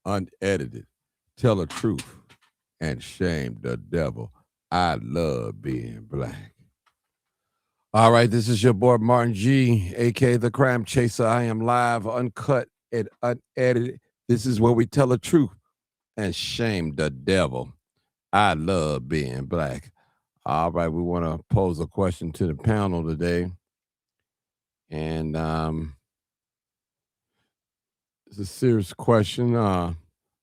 unedited, tell the truth, and shame the devil. I love being black. All right, this is your boy Martin G, aka the Crime Chaser. I am live, uncut, and unedited. This is where we tell the truth and shame the devil. I love being black. All right, we want to pose a question to the panel today. And it's a serious question. I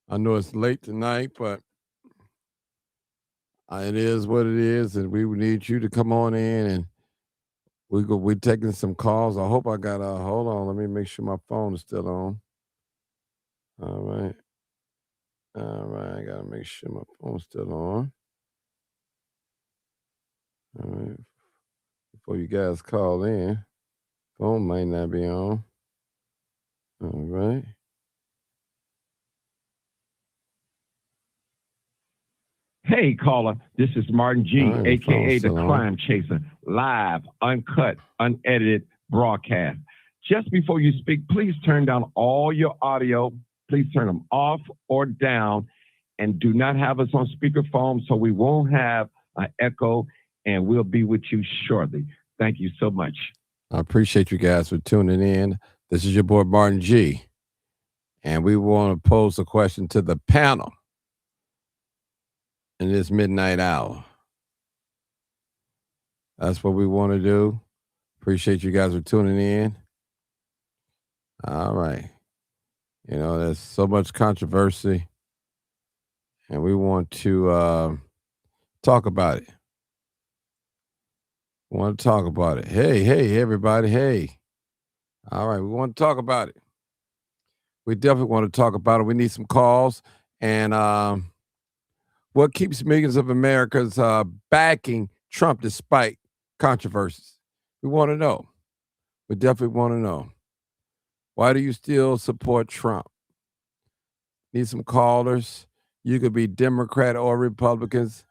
know it's late tonight, but it is what it is, and we need you to come on in and we're taking some calls. I hope I got hold on, let me make sure my phone is still on. All right. All right, I gotta make sure my phone's still on. All right. Before you guys call in. Phone might not be on. All right. Hey, caller, this is Martin All G, right, my phone's aka the still on. Crime Chaser, live, uncut, unedited broadcast. Just before you speak, please turn down all your audio. Please turn them off or down, and do not have us on speakerphone so we won't have an echo, and we'll be with you shortly. Thank you so much. I appreciate you guys for tuning in. This is your boy Martin G, and we want to pose a question to the panel in this midnight hour. That's what we want to do. Appreciate you guys for tuning in. All right. You know, there's so much controversy, and we want to talk about it. We want to talk about it. Hey, everybody. Hey. All right. We want to talk about it. We definitely want to talk about it. We need some calls. And what keeps millions of Americans backing Trump despite controversies? We want to know. We definitely want to know. Why do you still support Trump? Need some callers. You could be Democrat or Republicans,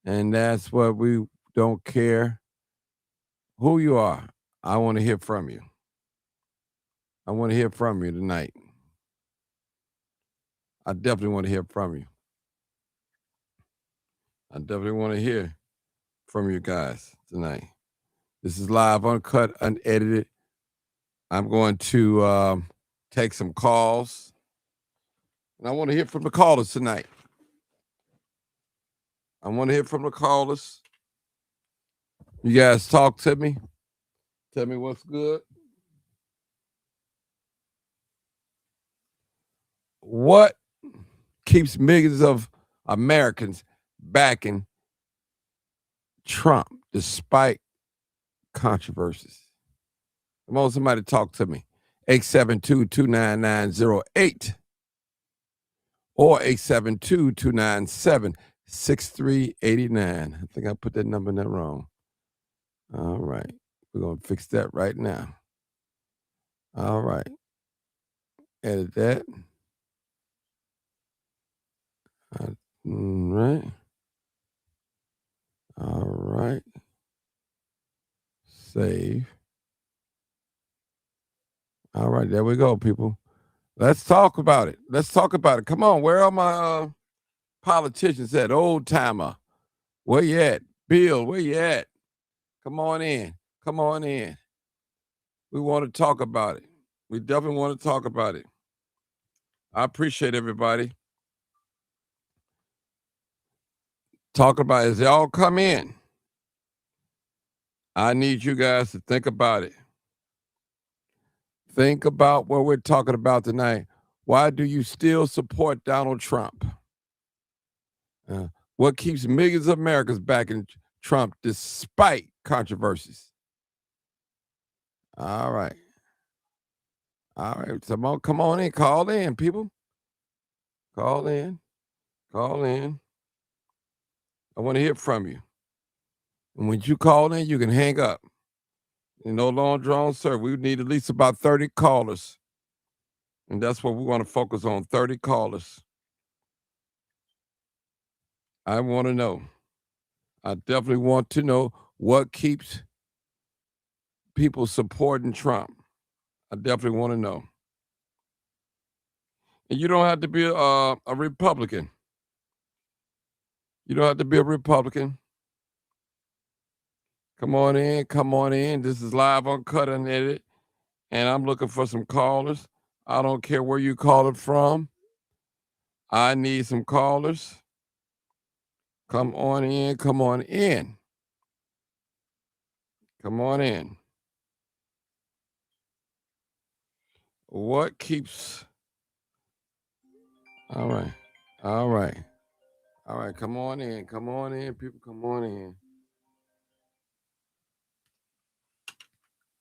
and that's what we don't care who you are. I want to hear from you. I want to hear from you tonight. I definitely want to hear from you. I definitely want to hear from you guys tonight. This is live, uncut, unedited. I'm going to take some calls, and I want to hear from the callers tonight. I want to hear from the callers. You guys talk to me. Tell me what's good. What keeps millions of Americans backing Trump despite controversies? Come on, somebody talk to me. 872-299-08 or 872-297-6389. I think I put that number in there wrong. All right. We're going to fix that right now. All right. Edit that. All right. All right. Save. All right, there we go, people. Let's talk about it. Let's talk about it. Come on, where are my politicians at? Old timer, where you at? Bill, where you at? Come on in. Come on in. We want to talk about it. We definitely want to talk about it. I appreciate everybody. Talk about it. As they all come in, I need you guys to think about it. Think about what we're talking about tonight. Why do you still support Donald Trump? What keeps millions of Americans backing Trump despite controversies? All right. All right. Come on in. Call in, people. Call in. Call in. I want to hear from you. And when you call in, you can hang up. No long drawn, sir. We need at least about 30 callers. And that's what we want to focus on, 30 callers. I want to know. I definitely want to know what keeps people supporting Trump. I definitely want to know. And you don't have to be a Republican. You don't have to be a Republican. Come on in. Come on in. This is live, uncut, unedited. And I'm looking for some callers. I don't care where you calling from. I need some callers. Come on in. Come on in. Come on in. What keeps... All right. All right. All right. Come on in. Come on in, people. Come on in.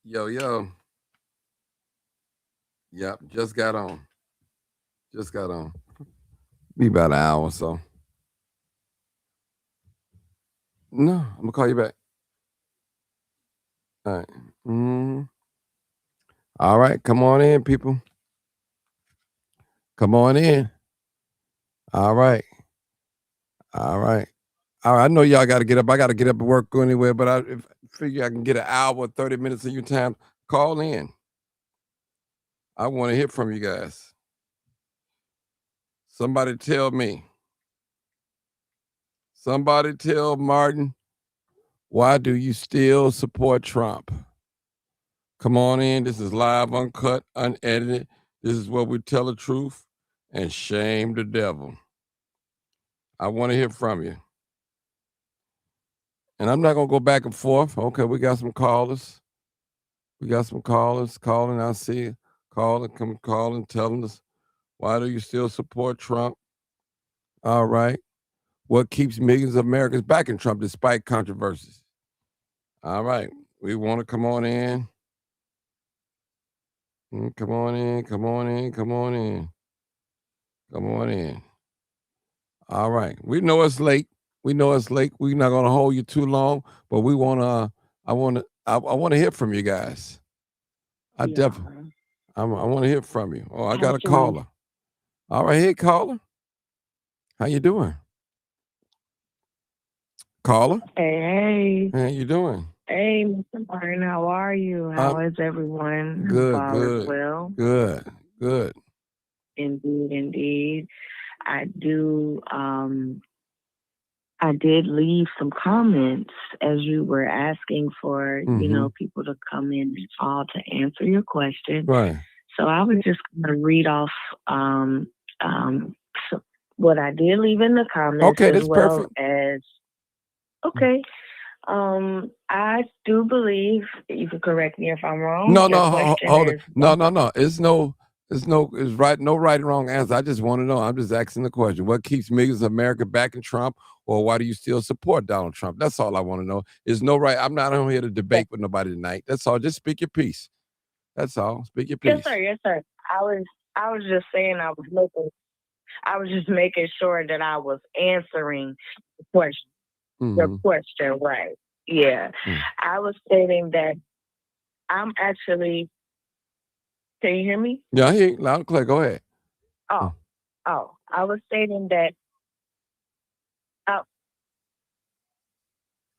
Yo, yo. Yep. Just got on. Just got on. Be about an hour or so. No, I'm going to call you back. All right. All right. Come on in, people. Come on in. All right. All right. All right. I know y'all got to get up. I got to get up and work anyway, but I figure I can get an hour, 30 minutes of your time. Call in. I want to hear from you guys. Somebody tell me. Somebody tell Martin, why do you still support Trump? Come on in. This is live, uncut, unedited. This is where we tell the truth and shame the devil. I want to hear from you. And I'm not going to go back and forth. Okay, we got some callers. We got some callers calling. I see calling, come calling, telling us, why do you still support Trump? All right. What keeps millions of Americans backing Trump despite controversies? All right. We want to come on in. Come on in. Come on in. Come on in. Come on in. All right. We know it's late. We know it's late. We're not going to hold you too long, but we want to. I want to hear from you guys. I definitely. I want to hear from you. Oh, I got a caller. All right, hey caller. How you doing? Caller? Hey, How you doing? hey, Mr. Martin, how are you? How is everyone? Good, All is good, well. good, good. Indeed, indeed. I did leave some comments as you were asking for, people to come in and call to answer your question. Right. So I was just going to read off what I did leave in the comments. Okay, that's perfect. Okay. I do believe, you can correct me if I'm wrong. No, hold it. No. It's no right and wrong answer. I just want to know. I'm just asking the question. What keeps millions of America backing Trump, or why do you still support Donald Trump? That's all I want to know. There's no right. I'm not on here to debate with nobody tonight. That's all. Just speak your piece. That's all. Speak your piece. Yes, sir. I was just saying I was just making sure that I was answering the question. Your question, right. Yeah. I was stating that I'm actually, can you hear me? Yeah, I hear you loud and clear. Go ahead. Oh, I was stating that.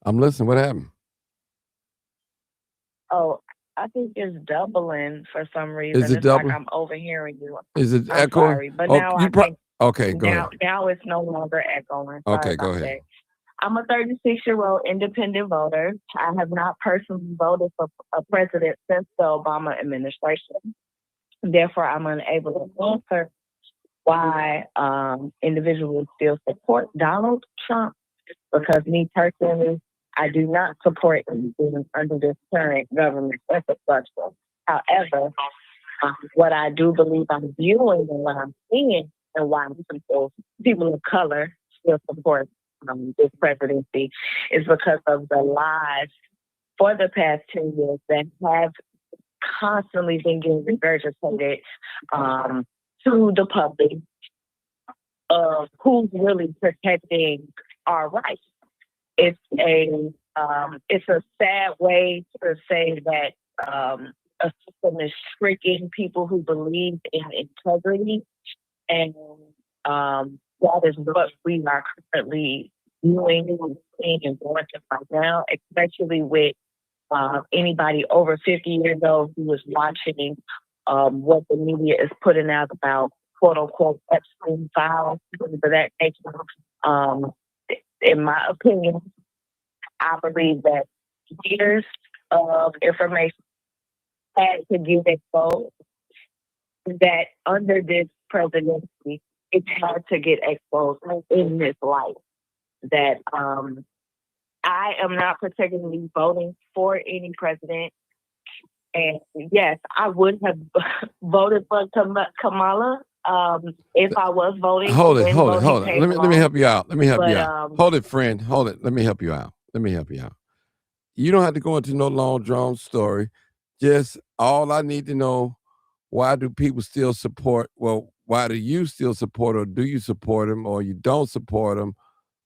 I'm listening. What happened? Oh, I think it's doubling for some reason. Is it it's doubling? Like I'm overhearing you. Is it I'm echoing? sorry, but now I think. Okay, go ahead. Now it's no longer echoing. Okay, go ahead. That. I'm a 36-year-old independent voter. I have not personally voted for a president since the Obama administration. Therefore, I'm unable to answer why individuals still support Donald Trump, because me personally, I do not support anything under this current government infrastructure. However, what I do believe I'm viewing and what I'm seeing and why people of color still support this presidency is because of the lies for the past 10 years that have constantly been getting regurgitated to the public of who's really protecting our rights. It's a sad way to say that a system is tricking people who believe in integrity, and that is what we are currently doing and going to right now, especially with anybody over 50 years old who is watching what the media is putting out about quote unquote Epstein files, things of that nature. In my opinion, I believe that years of information had to get exposed, that under this presidency, it had to get exposed in this light. That I am not particularly voting for any president. And yes, I would have voted for Kamala if I was voting. Hold it. when voting came Let me along. help you out. Let me help you But out. Hold it, friend. Hold it. Let me help you out. You don't have to go into no long drawn story. Just all I need to know, why do people still support? Well, why do you still support, or do you support them, or you don't support them?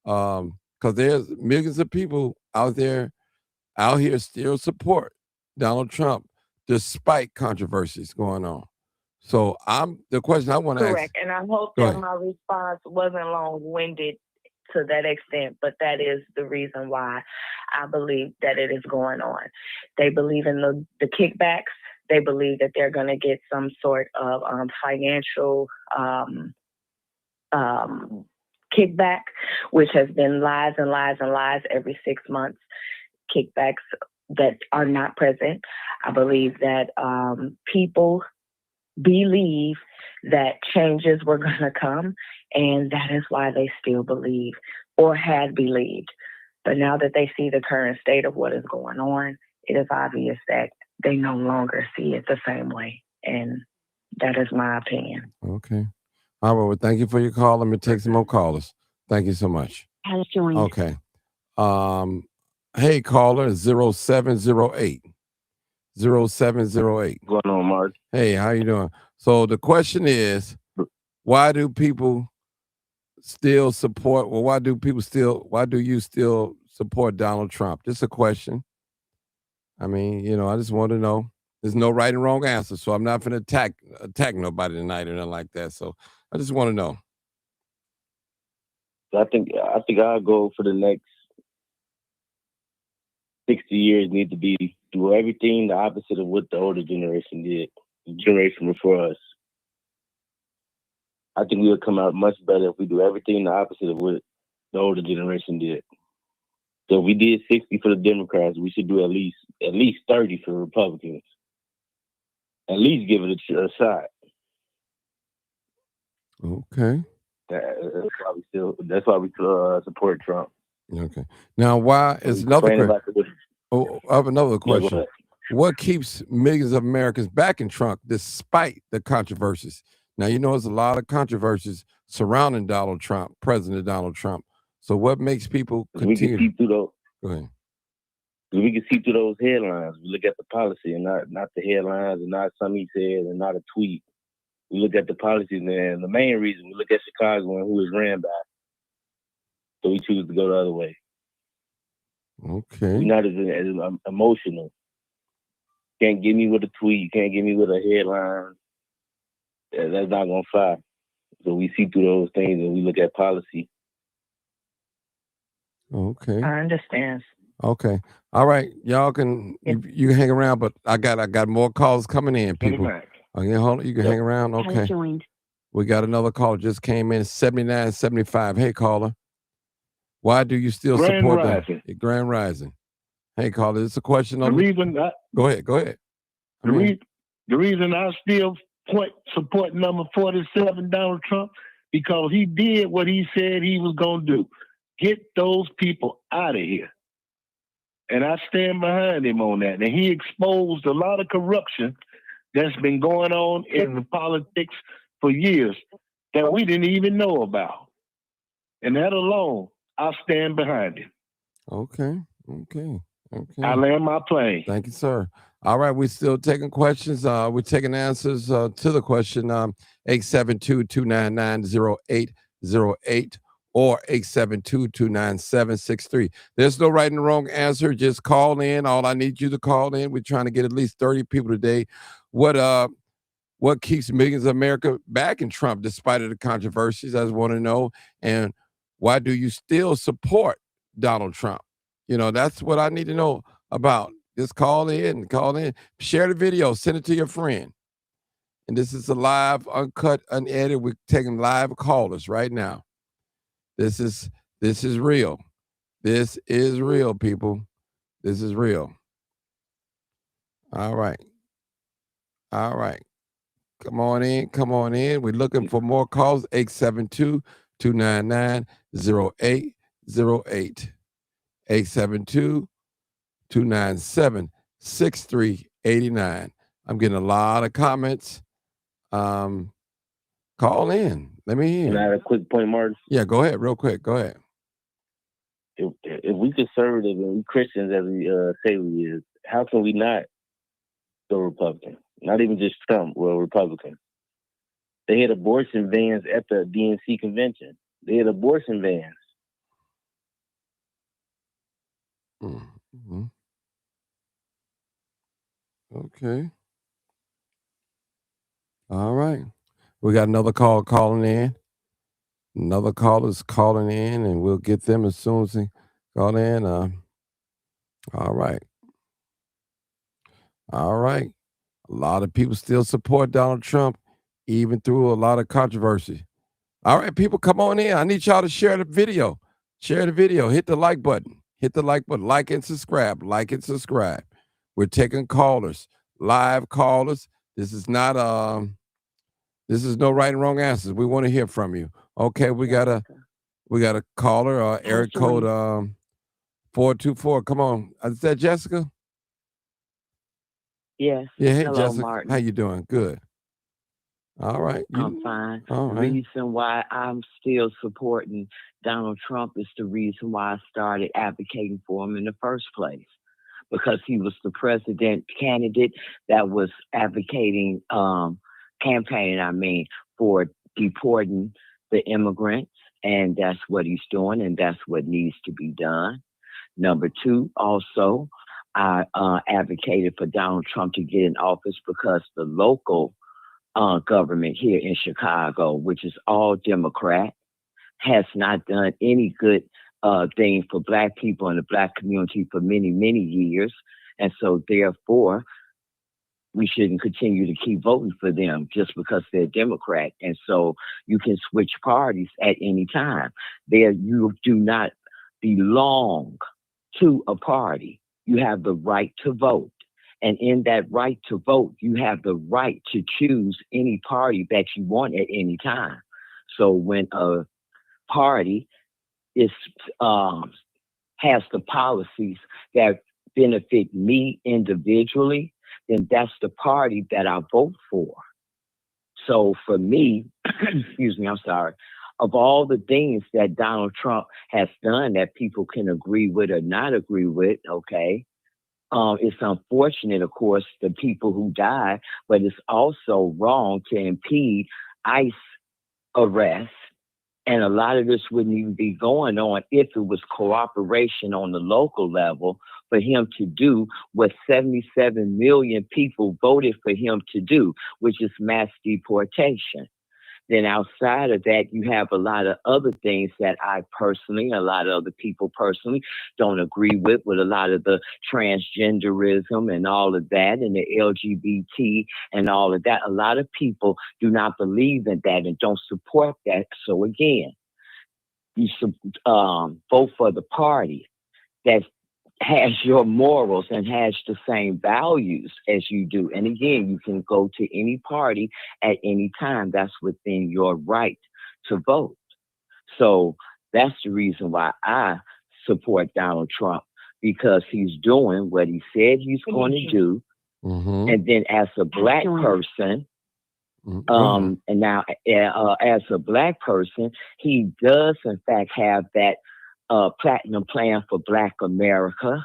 Because there's millions of people out here still support Donald Trump despite controversies going on. So the question I want to ask. correct. And I hope Go that ahead. my response wasn't long-winded to that extent, but that is the reason why I believe that it is going on. They believe in the kickbacks. They believe that they're going to get some sort of financial kickback, which has been lies and lies and lies every 6 months. Kickbacks that are not present. I believe that people believe that changes were going to come, and that is why they still believe, or had believed. But now that they see the current state of what is going on, it is obvious that they no longer see it the same way. And that is my opinion. Okay. All right. Well, thank you for your call. Let me take some more callers. Thank you so much. Has joined. Okay. Hey, caller 0708. 0708. What's going on, Mark? Hey, how you doing? So the question is, why do people still support, well, why do you still support Donald Trump? Just a question. I mean, I just want to know. There's no right and wrong answer, so I'm not going to attack nobody tonight or nothing like that. So I just want to know. I think our goal for the next 60 years need to be do everything the opposite of what the older generation did, the generation before us. I think we would come out much better if we do everything the opposite of what the older generation did. So if we did 60 for the Democrats, we should do at least 30 for Republicans. At least give it a shot. Okay. That's why we support Trump. Okay. Now, why is another question? I have another question. Yeah, what keeps millions of Americans backing Trump despite the controversies? Now, there's a lot of controversies surrounding President Donald Trump. So what makes people continue? We can see through those. Go ahead. We can see through those headlines. We look at the policy and not the headlines, and not something he said, and not a tweet. We look at the policies, and the main reason we look at Chicago and who is ran by. So we choose to go the other way. Okay. We're not as emotional. Can't get me with a tweet. Can't get me with a headline. That's not gonna fly. So we see through those things and we look at policy. Okay. I understand. Okay. All right. Y'all can you can hang around, but I got more calls coming in, people. Okay, hold on. You can hang around. Okay. We got another call just came in, 7975. Hey, caller. Why do you still support that? Grand Rising. Hey, caller, it's a question on Go ahead. The reason I still support number 47, Donald Trump, because he did what he said he was going to do. Get those people out of here. And I stand behind him on that. And he exposed a lot of corruption that's been going on in the politics for years that we didn't even know about. And that alone, I stand behind him. Okay. I land my plane. Thank you, sir. All right, we're still taking questions. We're taking answers to the question 872-299-0808 or 872-297-63. There's no right and wrong answer. Just call in. All I need you to call in. We're trying to get at least 30 people today. What keeps millions of America backing Trump despite of the controversies? I just want to know. And why do you still support Donald Trump? That's what I need to know about. Just call in, share the video, send it to your friend. And this is a live, uncut, unedited. We're taking live callers right now. This is real. This is real, people. This is real. All right. All right. Come on in. Come on in. We're looking for more calls. 872-299-0808. 872-297-6389. I'm getting a lot of comments. Call in. Let me Can I hear. add a quick point, Martin? Yeah, go ahead, real quick. Go ahead. If we conservative and we Christians as we say we is, how can we not go Republican? Not even just Trump, well, Republican. They had abortion bans at the DNC convention. They had abortion bans. Mm-hmm. Okay. All right. We got another call calling in. Another caller's calling in, and we'll get them as soon as they call in. All right. All right. A lot of people still support Donald Trump, even through a lot of controversy. All right, people, come on in. I need y'all to share the video. Share the video. Hit the like button. Hit the like button. Like and subscribe. Like and subscribe. We're taking callers, live callers. This is not this is no right and wrong answers. We want to hear from you. Okay, we got a caller, area code 424. Come on. Is that Jessica? Yes. Yeah, hey Hello, Jessica. Martin. How you doing? Good. All right. I'm fine. All The right. reason why I'm still supporting Donald Trump is the reason why I started advocating for him in the first place. Because he was the president candidate that was advocating, campaigning, for deporting the immigrants. And that's what he's doing, and that's what needs to be done. Number two, also, I advocated for Donald Trump to get in office because the local government here in Chicago, which is all Democrat, has not done any good thing for Black people and the Black community for many, many years. And so therefore, we shouldn't continue to keep voting for them just because they're Democrat. And so you can switch parties at any time. You do not belong to a party. You have the right to vote. And in that right to vote, you have the right to choose any party that you want at any time. So when a party is has the policies that benefit me individually, then that's the party that I vote for. So for me, excuse me, I'm sorry, of all the things that Donald Trump has done that people can agree with or not agree with, okay, it's unfortunate, of course, the people who died, but it's also wrong to impede ICE arrests. And a lot of this wouldn't even be going on if it was cooperation on the local level for him to do what 77 million people voted for him to do, which is mass deportation. Then outside of that, you have a lot of other things that I personally, a lot of other people personally don't agree with a lot of the transgenderism and all of that and the LGBT and all of that. A lot of people do not believe in that and don't support that. So again, you should vote for the party that has your morals and has the same values as you do. And again, you can go to any party at any time. That's within your right to vote. So that's the reason why I support Donald Trump, because he's doing what he said he's going to do. Mm-hmm. And then as a Black person, and now as a Black person, he does in fact have that platinum plan for Black America.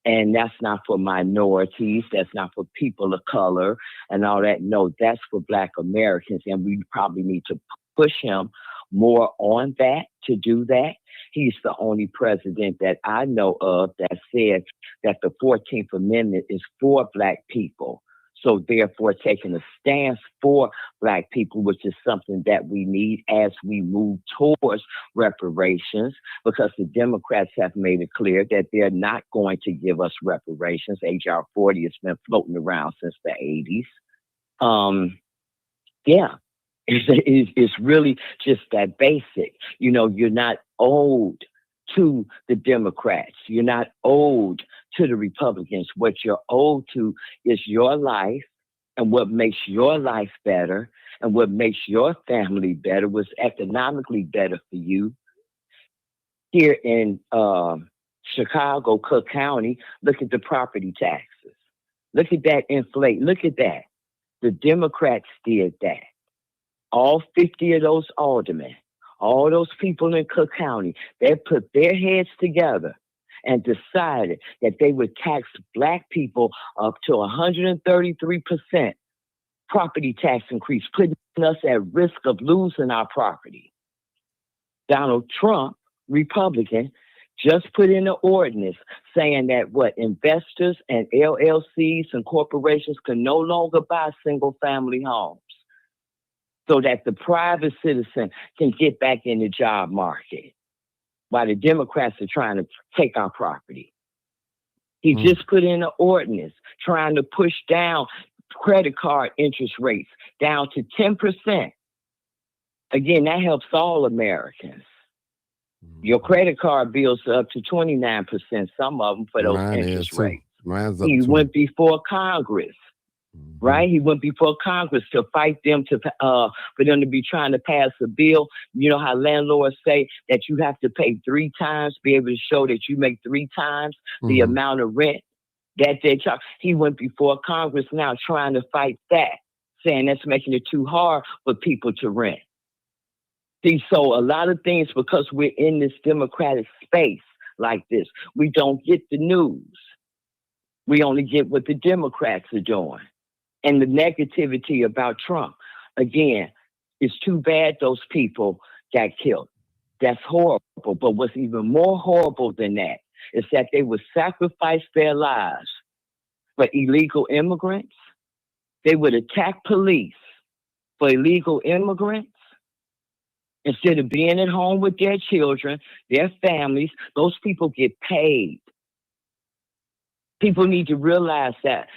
And that's not for minorities. That's not for people of color and all that. No, that's for Black Americans. And we probably need to push him more on that to do that. He's the only president that I know of that said that the 14th Amendment is for Black people. So therefore taking a stance for Black people, which is something that we need as we move towards reparations, because the Democrats have made it clear that they're not going to give us reparations. H.R. 40 has been floating around since the 80s. Yeah, it's really just that basic. You know, you're not owed to the Democrats. You're not owed to the Republicans. What you're owed to is your life and what makes your life better and what makes your family better, what's economically better for you. Here in Chicago, Cook County, look at the property taxes. Look at that inflate. Look at that. The Democrats did that. All 50 of those aldermen, all those people in Cook County, they put their heads together and decided that they would tax Black people up to 133% property tax increase, putting us at risk of losing our property. Donald Trump, Republican, just put in an ordinance saying that investors and LLCs and corporations can no longer buy single family homes so that the private citizen can get back in the job market while the Democrats are trying to take our property. He just put in an ordinance trying to push down credit card interest rates down to 10%. Again, that helps all Americans. Your credit card bills are up to 29%, some of them for those interest rates. He went before Congress, right? He went before Congress to fight them for them to be trying to pass a bill. You know how landlords say that you have to pay 3 times, be able to show that you make 3 times the amount of rent that they charge. He went before Congress now trying to fight that, saying that's making it too hard for people to rent. See, so a lot of things, because we're in this democratic space like this, we don't get the news. We only get what the Democrats are doing. And the negativity about Trump. Again, it's too bad those people got killed. That's horrible. But what's even more horrible than that is that they would sacrifice their lives for illegal immigrants. They would attack police for illegal immigrants. Instead of being at home with their children, their families, those people get paid. People need to realize that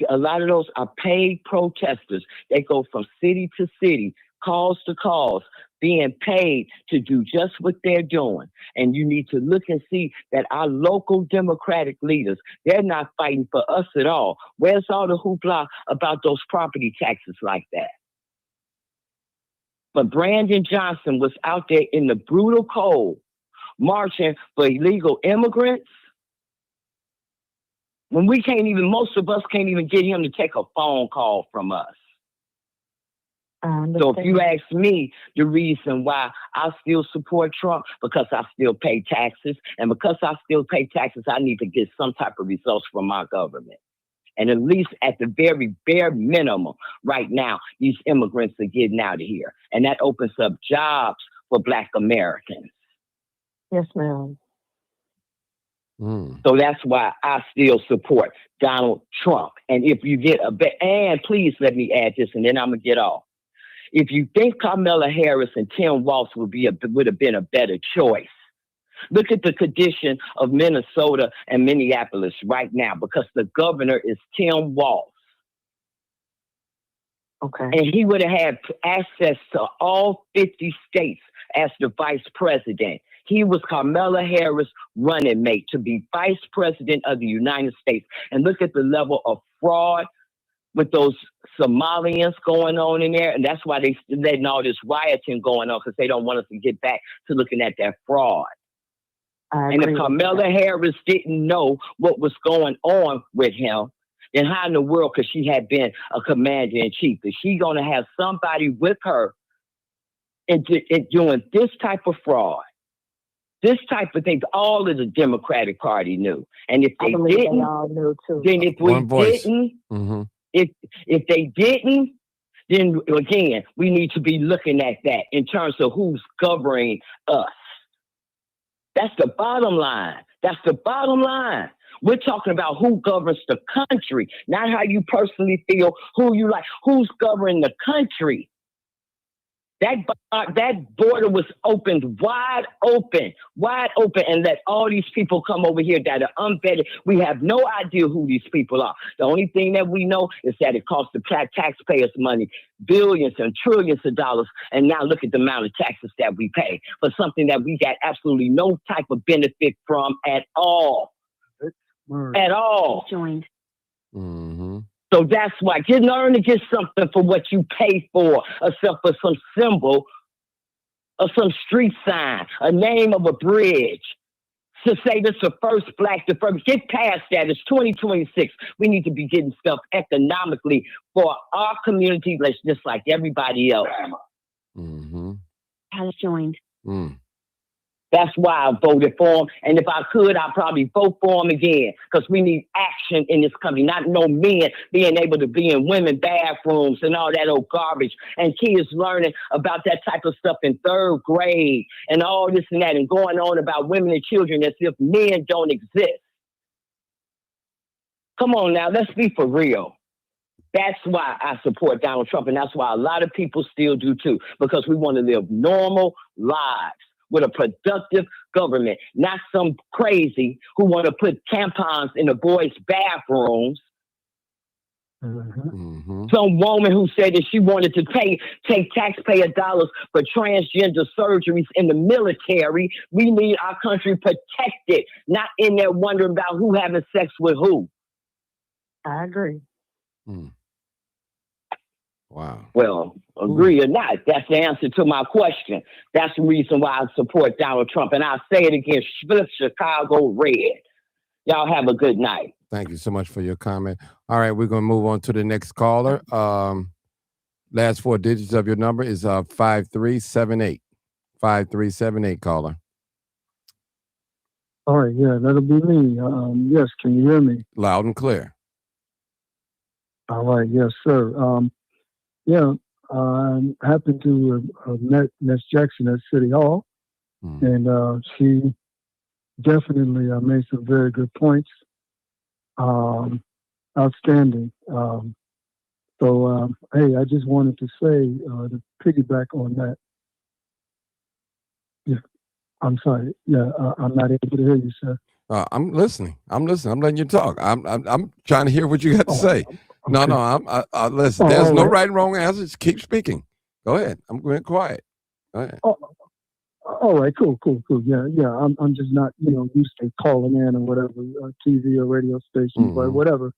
a lot of those are paid protesters. They go from city to city, calls to calls, being paid to do just what they're doing. And you need to look and see that our local Democratic leaders, they're not fighting for us at all. Where's all the hoopla about those property taxes like that? But Brandon Johnson was out there in the brutal cold marching for illegal immigrants. When most of us can't even get him to take a phone call from us. So if you ask me the reason why I still support Trump, because I still pay taxes. And because I still pay taxes, I need to get some type of results from my government. And at least at the very bare minimum, right now, these immigrants are getting out of here. And that opens up jobs for Black Americans. Yes, ma'am. So that's why I still support Donald Trump. And if you get and please let me add this, and then I'm going to get off. If you think Kamala Harris and Tim Walz would have been a better choice, look at the condition of Minnesota and Minneapolis right now, because the governor is Tim Walz. Okay. And he would have had access to all 50 states as the vice president. He was Kamala Harris' running mate to be vice president of the United States. And look at the level of fraud with those Somalians going on in there. And that's why they're letting all this rioting going on, because they don't want us to get back to looking at that fraud. And if Kamala Harris didn't know what was going on with him, then how in the world could she have been a commander-in-chief? Is she going to have somebody with her in doing this type of fraud? This type of things, all of the Democratic Party knew. And if they didn't, they all knew too. then if we didn't, if they didn't, then again, we need to be looking at that in terms of who's governing us. That's the bottom line. That's the bottom line. We're talking about who governs the country, not how you personally feel, who you like, who's governing the country. That border was opened wide open, and let all these people come over here that are unvetted. We have no idea who these people are. The only thing that we know is that it costs the taxpayers money, billions and trillions of dollars. And now look at the amount of taxes that we pay for something that we got absolutely no type of benefit from at all. At all. Joined. Mm-hmm. So that's why learn to get something for what you pay for, except for some symbol or some street sign, a name of a bridge. To say this the first black, the first, get past that. It's 2026. We need to be getting stuff economically for our community, just like everybody else. Mm-hmm. Has joined. Mm. That's why I voted for him. And if I could, I'd probably vote for him again, because we need action in this country, not no men being able to be in women bathrooms and all that old garbage, and kids learning about that type of stuff in 3rd grade and all this and that, and going on about women and children as if men don't exist. Come on now, let's be for real. That's why I support Donald Trump, and that's why a lot of people still do too, because we want to live normal lives with a productive government, not some crazy who want to put tampons in the boys' bathrooms. Mm-hmm. Some woman who said that she wanted to take taxpayer dollars for transgender surgeries in the military. We need our country protected, not in there wondering about who having sex with who. I agree. Mm. Wow. Well, agree or not, that's the answer to my question. That's the reason why I support Donald Trump. And I'll say it again, flip Chicago red. Y'all have a good night. Thank you so much for your comment. All right, we're going to move on to the next caller. Last 4 digits of your number is 5378. 5378, caller. All right, yeah, that'll be me. Yes, can you hear me? Loud and clear. All right, yes, sir. Yeah, I happened to have met Ms. Jackson at City Hall, and she definitely made some very good points. Outstanding. Hey, I just wanted to say, to piggyback on that. Yeah, I'm sorry. Yeah, I'm not able to hear you, sir. I'm listening. I'm letting you talk. I'm trying to hear what you got to say. Okay. No, I listen. There's no right and wrong answer. Just keep speaking. Go ahead. I'm going quiet. Go ahead. All right, cool. Yeah. I'm just not, used to calling in or whatever, TV or radio station, but whatever.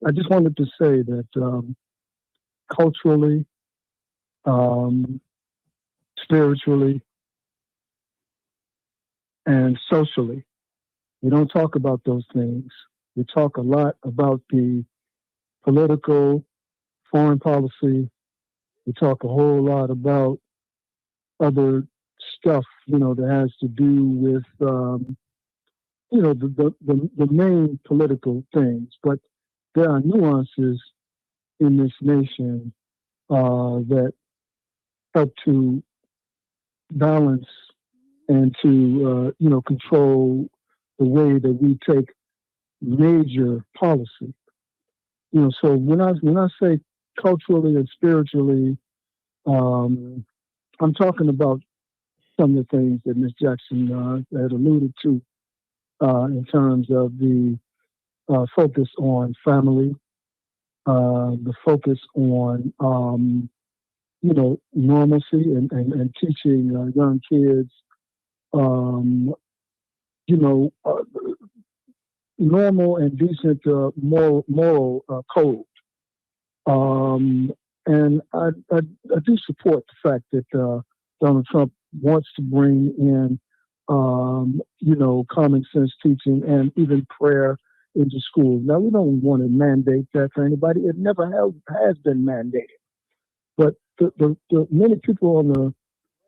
I just wanted to say that culturally, spiritually, and socially, we don't talk about those things. We talk a lot about the political, foreign policy. We talk a whole lot about other stuff, that has to do with, the main political things. But there are nuances in this nation that help to balance and to, control the way that we take major policy. So when I say culturally and spiritually, I'm talking about some of the things that Ms. Jackson had alluded to in terms of the focus on family, the focus on, normalcy and teaching young kids, normal and decent moral code. And I do support the fact that Donald Trump wants to bring in, common sense teaching and even prayer into schools. Now, we don't want to mandate that for anybody. It never has been mandated. But the many people on the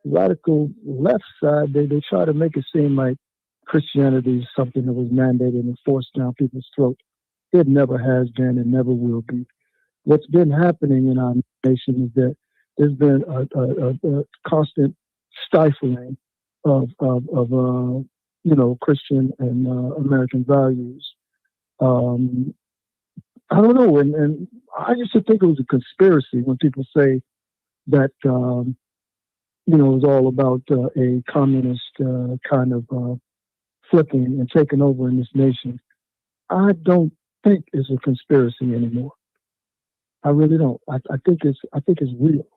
radical left side, they try to make it seem like Christianity is something that was mandated and forced down people's throat. It never has been and never will be. What's been happening in our nation is that there's been a constant stifling of Christian and American values. I don't know, and I used to think it was a conspiracy when people say that it was all about a communist kind of flipping and taking over in this nation. I don't think it's a conspiracy anymore. I really don't. I think it's real,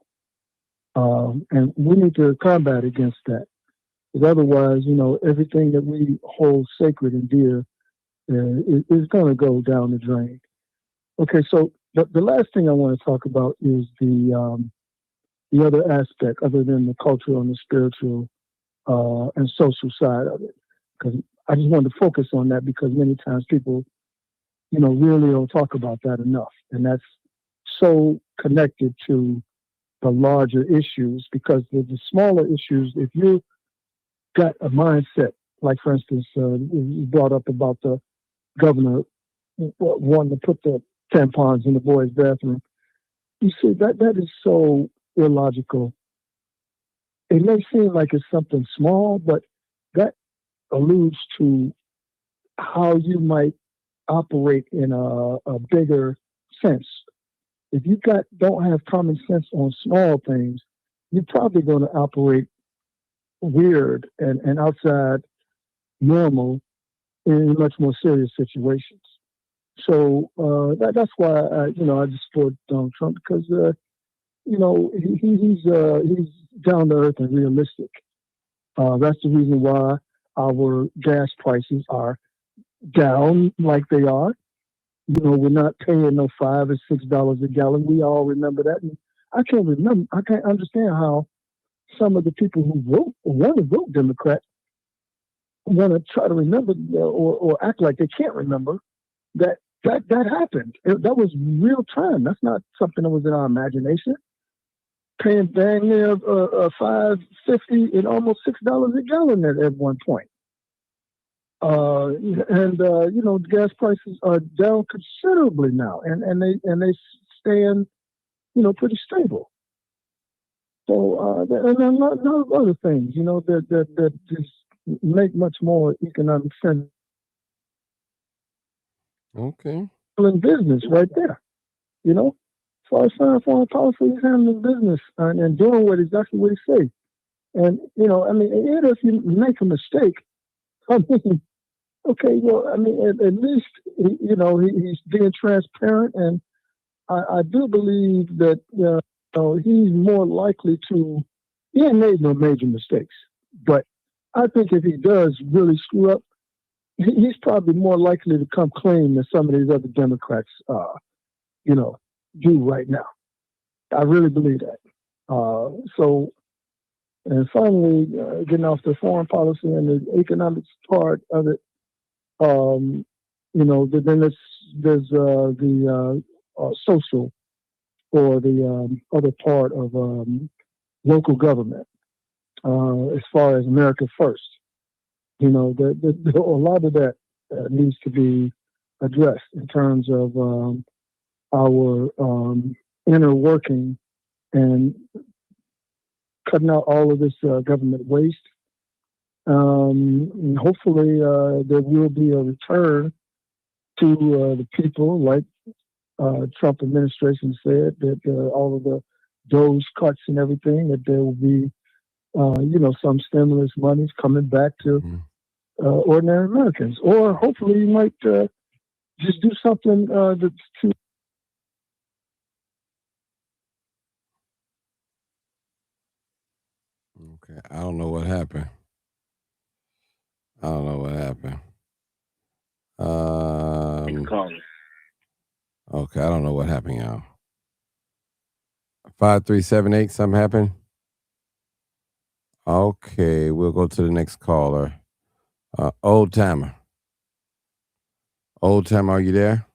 and we need to combat against that. Because otherwise, everything that we hold sacred and dear is going to go down the drain. Okay, so the last thing I want to talk about is the other aspect, other than the cultural and the spiritual and social side of it. Because I just wanted to focus on that because many times people, really don't talk about that enough, and that's so connected to the larger issues. Because the smaller issues, if you got a mindset, like for instance, you brought up about the governor wanting to put the tampons in the boys' bathroom. You see, that is so illogical. It may seem like it's something small, but that alludes to how you might operate in a bigger sense. If you don't have common sense on small things, you're probably going to operate weird and outside normal in much more serious situations. So that's why I just support Donald Trump, because he's down to earth and realistic. That's the reason why our gas prices are down like they are. We're not paying no $5 or $6 a gallon. We all remember that. And I can't understand how some of the people who want to vote Democrat want to try to remember or act like they can't remember that happened. That was real time. That's not something that was in our imagination. Paying dang near $5.50 and almost $6 a gallon at one point. The gas prices are down considerably now, and they stand, pretty stable. So and a lot of other things, that just make much more economic sense. Okay. In business, right there, as far as foreign policy, he's handling business and doing exactly what he say. And even if you make a mistake, okay, well, at least he's being transparent, and I do believe that he's more likely to. He ain't made no major mistakes, but I think if he does really screw up, he's probably more likely to come clean than some of these other Democrats, do right now. I really believe that. And finally, getting off the foreign policy and the economics part of it, then there's the social or the other part of local government. As far as America First, a lot of that needs to be addressed in terms of our inner working and cutting out all of this government waste. And hopefully there will be a return to the people, like Trump administration said, that all of the those cuts and everything, that there will be some stimulus monies coming back to ordinary Americans. Or hopefully you might just do something that's to. Okay, I don't know what happened. Okay, I don't know what happened, y'all. 5378, something happened? Okay, we'll go to the next caller. Old Timer. Old Timer, are you there?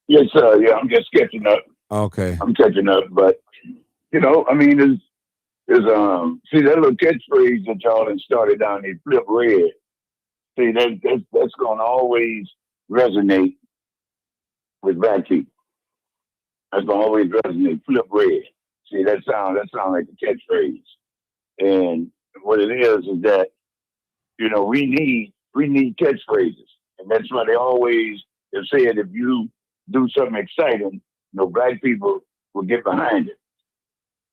Yes, sir. Yeah, I'm just catching up. Okay. I'm catching up, but there's see that little catchphrase that y'all had started down there, flip red. See, that's gonna always resonate with black people. That's gonna always resonate. Flip red. See, that sound like a catchphrase. And what it is that we need catchphrases, and that's why they always have said if you do something exciting, black people will get behind it.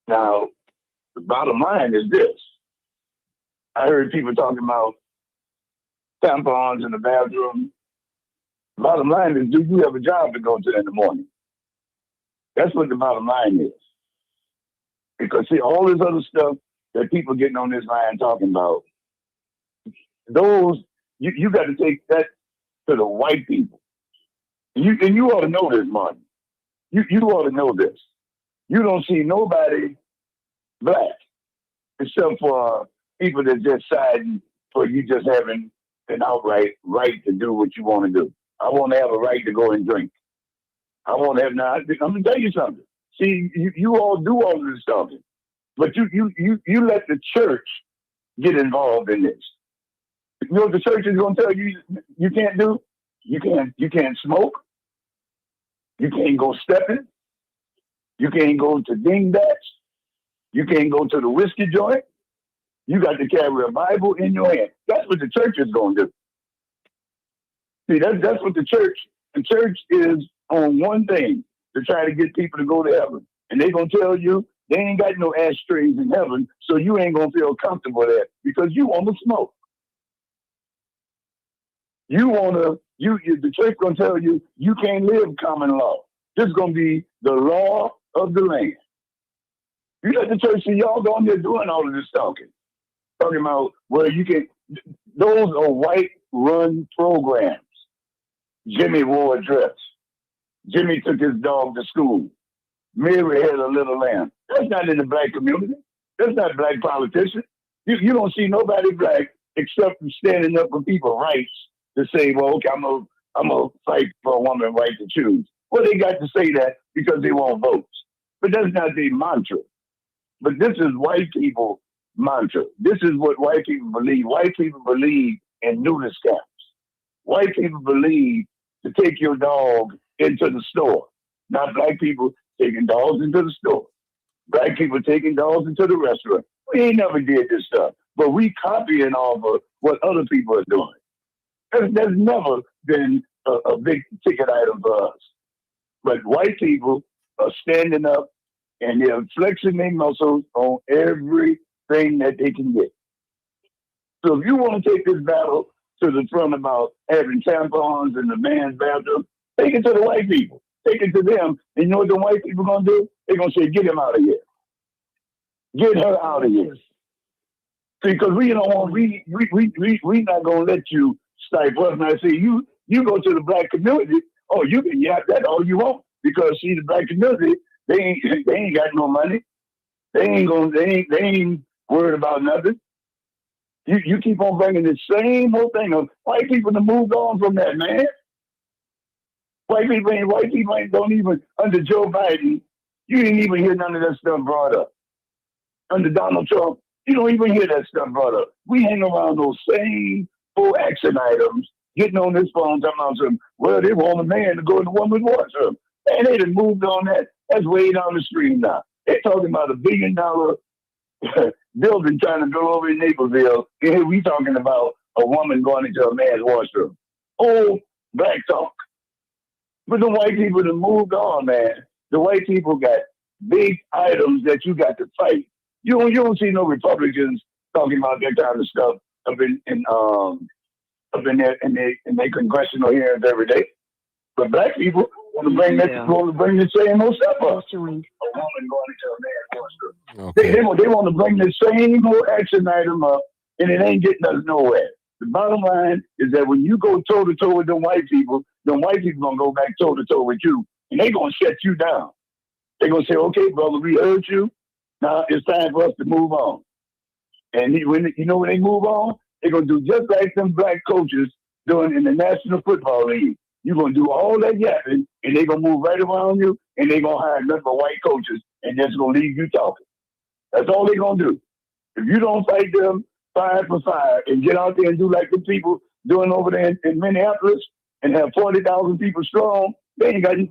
Now, The bottom line is this. I heard people talking about tampons in the bathroom. The bottom line is, do you have a job to go to in the morning? That's what the bottom line is. Because see, all this other stuff that people getting on this line talking about, those, you got to take that to the white people. And you ought to know this, Martin. You ought to know this. You don't see nobody black except for people that just siding for you just having an outright right to do what you want to do. I want to have a right to go and drink. I want to have now. I'm gonna tell you something. See, you all do all of this stuff, but you let the church get involved in this. You know what the church is gonna tell you you can't do? You can't smoke. You can't go stepping. You can't go to dingbats. You can't go to the whiskey joint. You got to carry a Bible in your hand. That's what the church is going to do. See, that's what the church is on one thing, to try to get people to go to heaven. And they're going to tell you they ain't got no ashtrays in heaven, so you ain't going to feel comfortable there because you want to smoke. The church going to tell you you can't live common law. This is going to be the law of the land. You let the church see y'all going there doing all of this talking about, well, you can, those are white-run programs. Jimmy wore a dress. Jimmy took his dog to school. Mary had a little lamb. That's not in the black community. That's not black politicians. You don't see nobody black except for standing up for people's rights to say, well, okay, I'm gonna fight for a woman's right to choose. Well, they got to say that because they want votes. But that's not their mantra. But this is white people mantra. This is what white people believe. White people believe in nudist camps. White people believe to take your dog into the store. Not black people taking dogs into the store. Black people taking dogs into the restaurant. We ain't never did this stuff, but we copying off of what other people are doing. There's never been a big ticket item for us. But white people are standing up and they're flexing their muscles on everything that they can get. So if you want to take this battle to the front about having tampons in the man's bathroom, take it to the white people. Take it to them. And you know what the white people going to do? They're going to say, get him out of here. Get her out of here. See, because we don't want, we not going to let you stifle us. And I say, you go to the black community, oh, you can yap that all you want. Because see, the black community, they ain't got no money. They ain't worried about nothing. You keep on bringing the same old thing up. White people have moved on from that, man. White people don't even, under Joe Biden, you didn't even hear none of that stuff brought up. Under Donald Trump, you don't even hear that stuff brought up. We hang around those same full action items, getting on this phone, talking about some, well, they want a man to go in the woman's washroom. Man, they done moved on that. That's way down the street now. They're talking about $1 billion building trying to go over in Naperville. And here we talking about a woman going into a man's washroom. Old black talk. But the white people have moved on, man. The white people got big items that you got to fight. You don't see no Republicans talking about that kind of stuff up in their congressional hearings every day. But black people want to bring the same old stuff up. A woman going into a man's washroom. Okay. They want to bring the same old action item up, and it ain't getting us nowhere. The bottom line is that when you go toe to toe with them white people gonna go back toe to toe with you, and they gonna shut you down. They gonna say, "Okay, brother, we heard you. Now it's time for us to move on." And when they move on, they're gonna do just like them black coaches doing in the National Football League. You're gonna do all that yapping, and they're gonna move right around you, and they're gonna hire nothing but white coaches, and that's gonna leave you talking. That's all they're gonna do. If you don't fight them 5 for 5 and get out there and do like the people doing over there in Minneapolis and have 40,000 people strong, they don't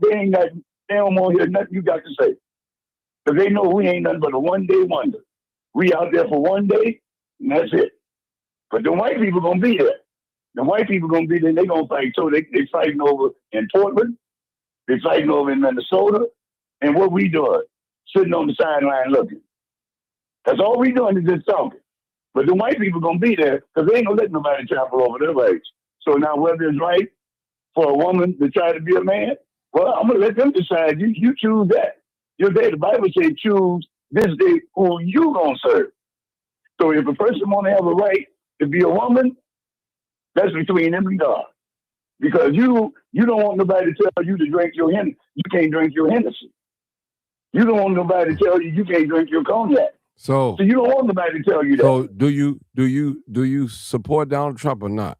want to hear nothing you got to say. Because they know we ain't nothing but a one-day wonder. We out there for one day, and that's it. But the white people gonna be there. The white people gonna be there, they gonna fight. So they fighting over in Portland, they fighting over in Minnesota, and what we doing? Sitting on the sideline looking. That's all we doing is just talking. But the white people gonna be there because they ain't gonna let nobody trample over their rights. So now whether it's right for a woman to try to be a man, well, I'm gonna let them decide. You choose that. Your day, the Bible says, choose this day who you gonna serve. So if a person wanna have a right to be a woman, that's between them and God. Because you don't want nobody to tell you to drink your Hennessy. You can't drink your Hennessy. You don't want nobody to tell you can't drink your cognac. So you don't want nobody to tell you that. So do you support Donald Trump or not?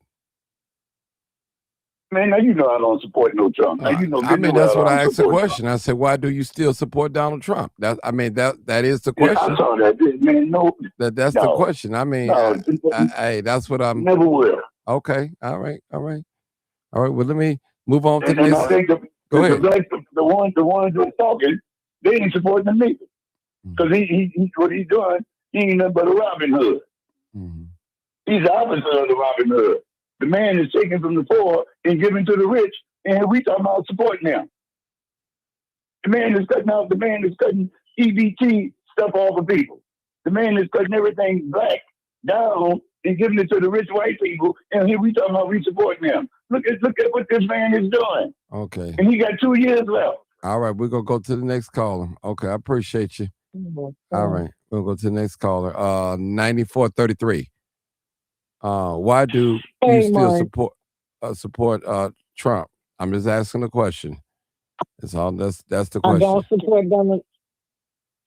Man, now you know I don't support no Trump. Now you know. I mean, that's what I asked the support question. I said, why do you still support Donald Trump? That is the Yeah, question. I saw that. Man, no. That's the no, question. I mean, no, hey, that's what I'm. never will. Okay. All right. Well, let me move on to And this. I think Go ahead. the ones that are talking, they ain't supporting him either. Because he what he's doing, he ain't nothing but a Robin Hood. Mhm. He's the opposite of the Robin Hood. The man is taking from the poor and giving to the rich, and we talking about supporting him. The man is cutting EBT stuff off of people. The man is cutting everything black down and giving it to the rich white people, and here we talking about we supporting him. Look at what this man is doing. Okay. And he got 2 years left. All right. We're gonna go to the next caller. Okay. I appreciate you. All right. We'll go to the next caller. 9433. Why do you still support Trump? I'm just asking the question. That's all. That's the question. I don't support Donald.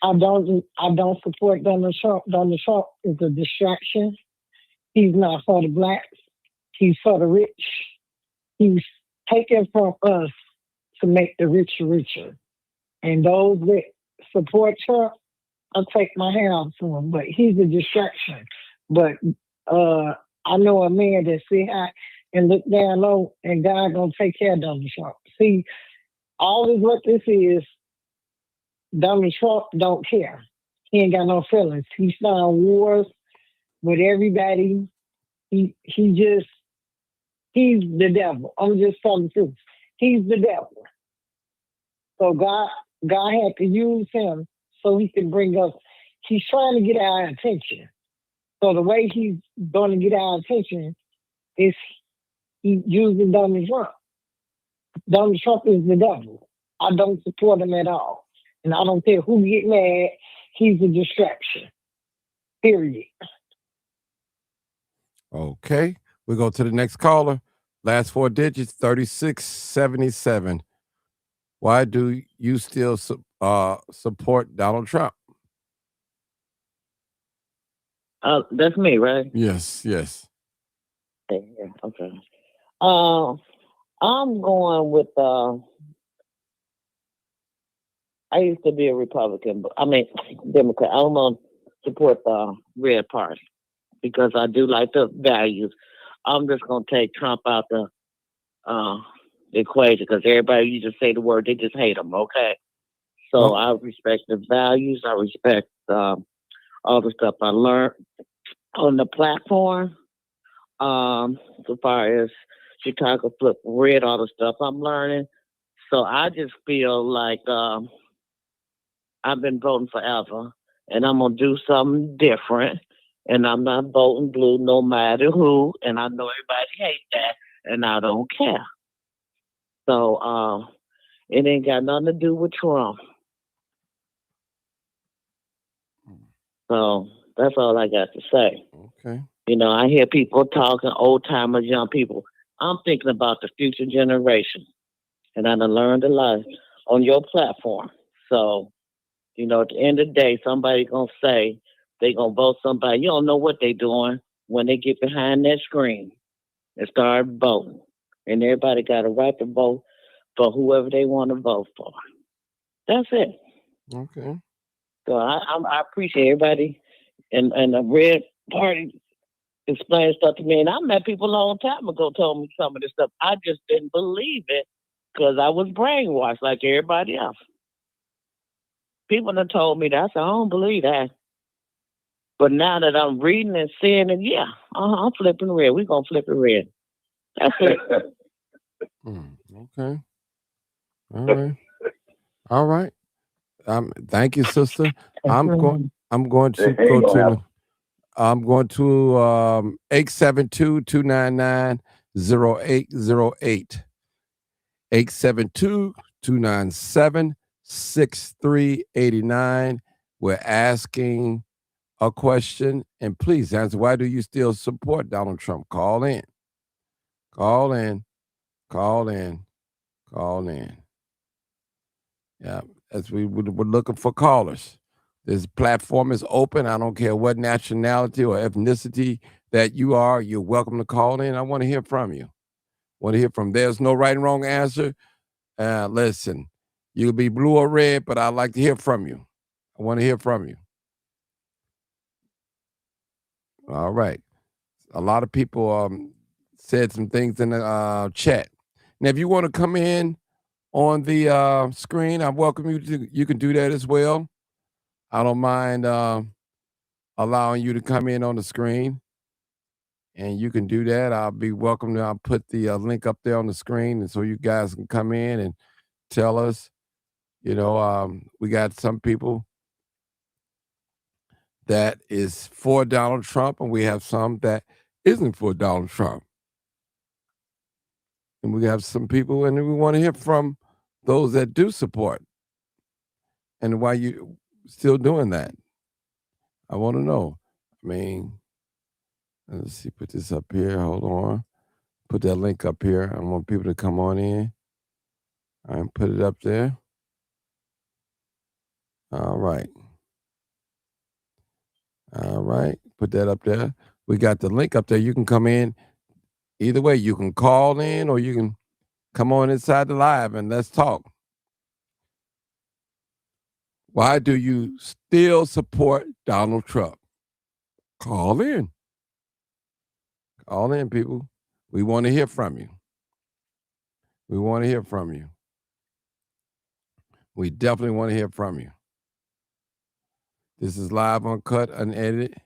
I don't support Donald Trump. Donald Trump is a distraction. He's not for the blacks. He's for the rich. He's taken from us to make the rich richer. And those that support Trump, I'll take my hand off to him. But he's a distraction. But I know a man that sit high and look down low, and God gonna take care of Donald Trump. See, all is what this is. Donald Trump don't care. He ain't got no feelings. He's starting wars with everybody. He's the devil. I'm just telling the truth. He's the devil. So God had to use him so he can bring us. He's trying to get our attention. So the way he's going to get our attention is he's using Donald Trump. Donald Trump is the devil. I don't support him at all. And I don't care who get mad. He's a distraction. Period. Okay. We go to the next caller. Last 4 digits, 3677. Why do you still support Donald Trump? That's me, right? Yes. Okay. I'm going with. I used to be a Republican, but Democrat. I'm going to support the Red Party because I do like the values. I'm just going to take Trump out the equation because everybody you just say the word, they just hate him. Okay, so I respect the values. I respect all the stuff I learned on the platform. So far as Chicago Flip Red, all the stuff I'm learning. So I just feel like I've been voting forever, and I'm gonna do something different. And I'm not voting blue no matter who. And I know everybody hates that, and I don't care. So it ain't got nothing to do with Trump. So that's all I got to say. Okay. You know, I hear people talking, old timers, young people. I'm thinking about the future generation. And I done learned a lot on your platform. So, you know, at the end of the day, somebody gonna say they gonna vote somebody. You don't know what they doing when they get behind that screen and start voting. And everybody got a right to vote for whoever they want to vote for. That's it. Okay. So I appreciate everybody and the Red Party explain stuff to me. And I met people a long time ago told me some of this stuff. I just didn't believe it because I was brainwashed like everybody else. People have told me that. I said, I don't believe that. But now that I'm reading and seeing it, yeah, I'm flipping red. We're going to flip it red. That's it. Okay. All right. Thank you, sister. I'm I'm going to Ain't go gonna to happen. I'm going to 872-299-0808. 872-297-6389. We're asking a question, and please answer. Why do you still support Donald Trump? Call in. Call in. Call in. Call in. Yeah, as we're looking for callers. This platform is open. I don't care what nationality or ethnicity that you are. You're welcome to call in. I want to hear from you. Want to hear from. There's no right and wrong answer. Listen, you'll be blue or red, but I'd like to hear from you. I want to hear from you. All right. A lot of people said some things in the chat. Now, if you want to come in on the screen, I welcome you to. You can do that as well. I don't mind allowing you to come in on the screen, and you can do that. I'll be welcome. I'll put the link up there on the screen, and so you guys can come in and tell us. You know, we got some people that is for Donald Trump, and we have some that isn't for Donald Trump. And we have some people, and we want to hear from those that do support. And why you still doing that? I want to know. I mean, let's see, put this up here. Hold on. Put that link up here. I want people to come on in. All right, put it up there. All right. All right. Put that up there. We got the link up there. You can come in. Either way, you can call in or you can come on inside the live and let's talk. Why do you still support Donald Trump? Call in. Call in, people. We want to hear from you. We want to hear from you. We definitely want to hear from you. This is live, uncut, unedited.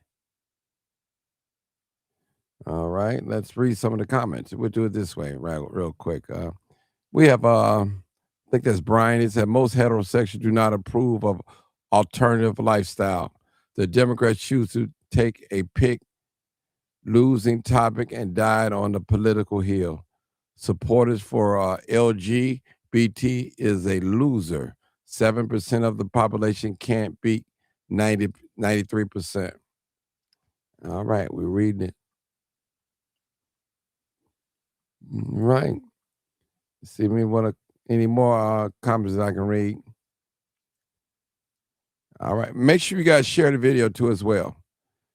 All right, let's read some of the comments. We'll do it this way, right, real quick. We have, I think that's Brian. He said, most heterosexuals do not approve of alternative lifestyle. The Democrats choose to take a pick losing topic and died on the political hill. Supporters for LGBT is a loser. 7% of the population can't beat 93%. All right, we're reading it. Right. See me any more comments I can read. All right. Make sure you guys share the video too as well.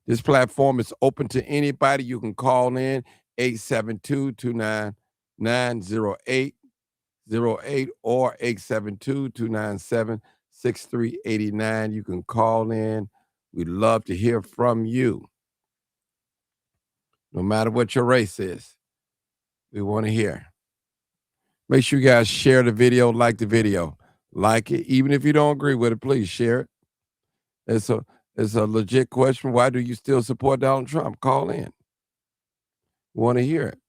This platform is open to anybody. You can call in 872-299-0808 or 872-297-6389. You can call in. We'd love to hear from you. No matter what your race is, we want to hear. Make sure you guys share the video, like the video. Like it. Even if you don't agree with it, please share it. It's a legit question. Why do you still support Donald Trump? Call in. We want to hear it.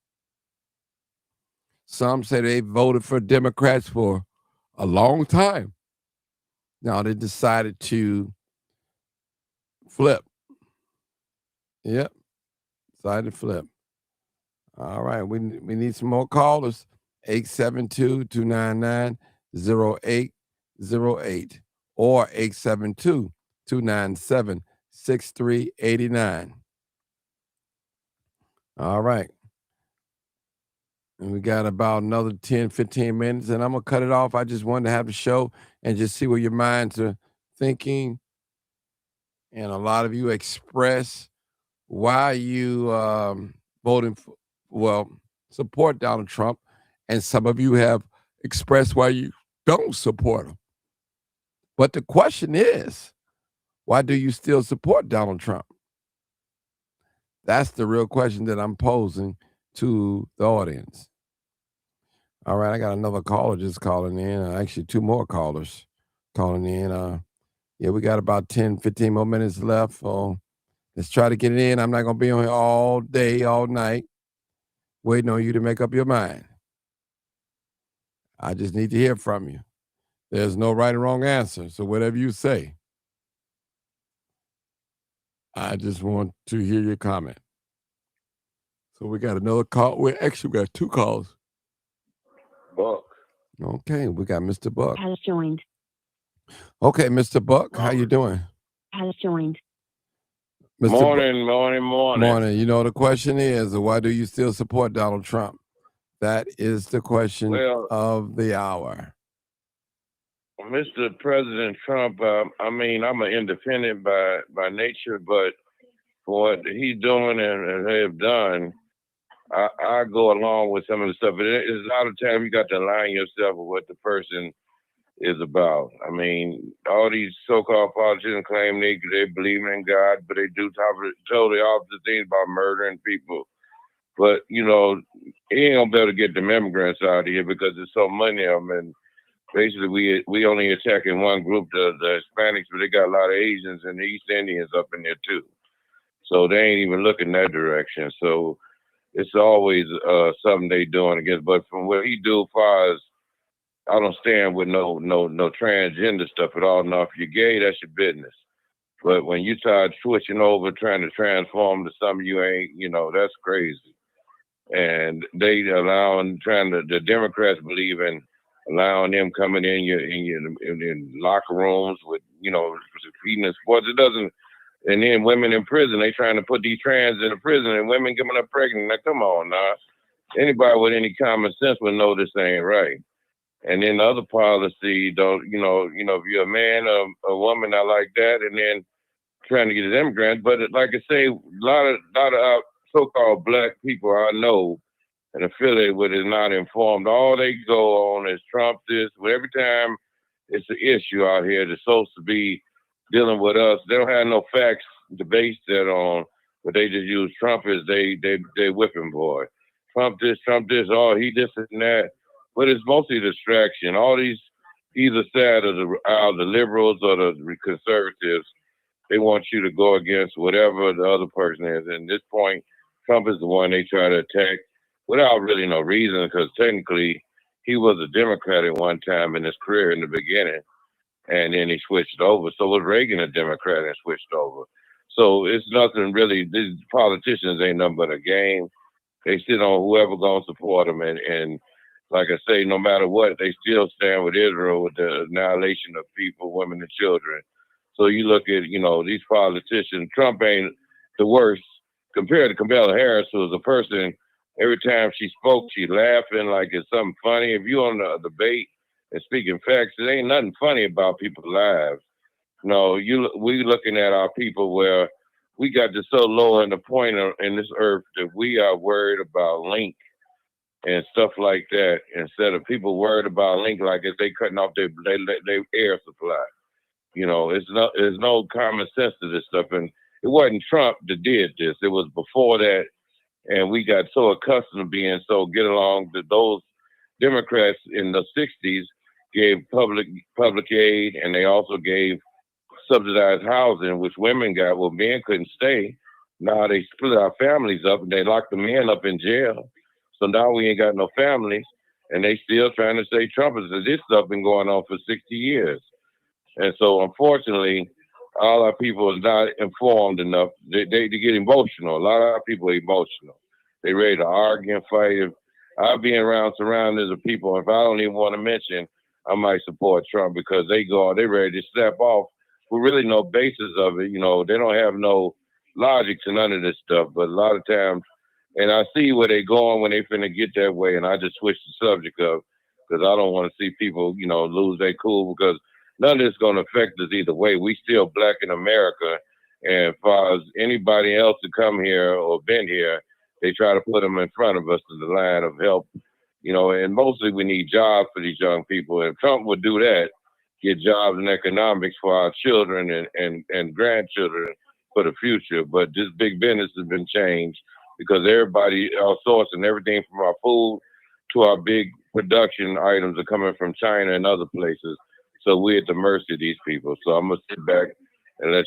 Some say they voted for Democrats for a long time. Now they decided to flip. Yep. Decided to flip. All right. We need some more callers. 872-299-0808 or 872-297-6389. All right. And we got about another 10, 15 minutes, and I'm going to cut it off. I just wanted to have the show and just see what your minds are thinking. And a lot of you express why you voting for, support Donald Trump. And some of you have expressed why you don't support him. But the question is, why do you still support Donald Trump? That's the real question that I'm posing to the audience. All right, I got another caller just calling in. Actually, two more callers calling in. Yeah, we got about 10, 15 more minutes left. So let's try to get it in. I'm not going to be on here all day, all night, waiting on you to make up your mind. I just need to hear from you. There's no right or wrong answer. So whatever you say. I just want to hear your comment. So we got another call. We got 2 calls. Buck. Okay, we got Mr. Buck. Has joined. Okay, Mr. Buck, how you doing? Has joined. Mr. Morning. Morning. You know, the question is, why do you still support Donald Trump? That is the question Well, of the hour. Mr. President Trump, I mean, I'm an independent by nature, but for what he's doing and have done, I go along with some of the stuff. But it's a lot of time you got to align yourself with what the person is about. I mean, all these so-called politicians claim they believe in God, but they do totally opposite things about murdering people. But, you know, he ain't gonna be able to get them immigrants out of here because there's so many of them. And basically, we only attacking one group, the Hispanics, but they got a lot of Asians and East Indians up in there too. So they ain't even looking that direction. So it's always something they doing against. But from what he do, as far as I don't stand with no transgender stuff at all. Now, if you're gay, that's your business. But when you start switching over, trying to transform to something you ain't, you know, that's crazy. And they the Democrats believe in allowing them coming in locker rooms with, you know, feeding in sports. It doesn't. And then women in prison, they trying to put these trans in the prison and women getting up pregnant. Now, come on now. Anybody with any common sense would know this ain't right. And then the other policy, don't, you know, if you're a man or a woman, not like that, and then trying to get an immigrant. But like I say, a lot of so-called black people I know and affiliated with is not informed. All they go on is Trump this. Every time it's an issue out here that's supposed to be dealing with us, they don't have no facts to base that on, but they just use Trump as they whipping boy. Trump this, oh, he this and that. But it's mostly distraction. All these, either side of the liberals or the conservatives, they want you to go against whatever the other person is. And at this point, Trump is the one they try to attack without really no reason, because technically he was a Democrat at one time in his career in the beginning, and then he switched over. So was Reagan a Democrat and switched over. So it's nothing really. These politicians ain't nothing but a game. They sit on whoever gonna support them, and like I say, no matter what, they still stand with Israel with the annihilation of people, women, and children. So you look at, you know, these politicians, Trump ain't the worst compared to Kamala Harris, who was a person, every time she spoke, she laughing like it's something funny. If you on the debate and speaking facts, there ain't nothing funny about people's lives. No, we looking at our people where we got to so low in the point in this earth that we are worried about link and stuff like that, instead of people worried about link like if they cutting off their air supply. You know, there's no common sense to this stuff. And it wasn't Trump that did this. It was before that. And we got so accustomed to being so get along that those Democrats in the 60s gave public aid, and they also gave subsidized housing, which women got. Well, men couldn't stay. Now they split our families up and they locked the men up in jail. So now we ain't got no families, and they still trying to say Trump is this stuff been going on for 60 years. And so unfortunately, all our people is not informed enough. They get emotional. A lot of our people are emotional. They ready to argue and fight. I'll be surrounded of people, if I don't even want to mention, I might support Trump because they ready to step off with really no basis of it. You know, they don't have no logic to none of this stuff, but a lot of times, and I see where they going when they finna get that way, and I just switch the subject up because I don't want to see people, you know, lose their cool, because none of this is going to affect us either way. We still black in America, and as far as anybody else to come here or been here, they try to put them in front of us in the line of help, you know, and mostly we need jobs for these young people. And if Trump would do that, get jobs and economics for our children and grandchildren for the future. But this big business has been changed because everybody outsourcing everything from our food to our big production items are coming from China and other places. So we're at the mercy of these people. So I'm going to sit back and let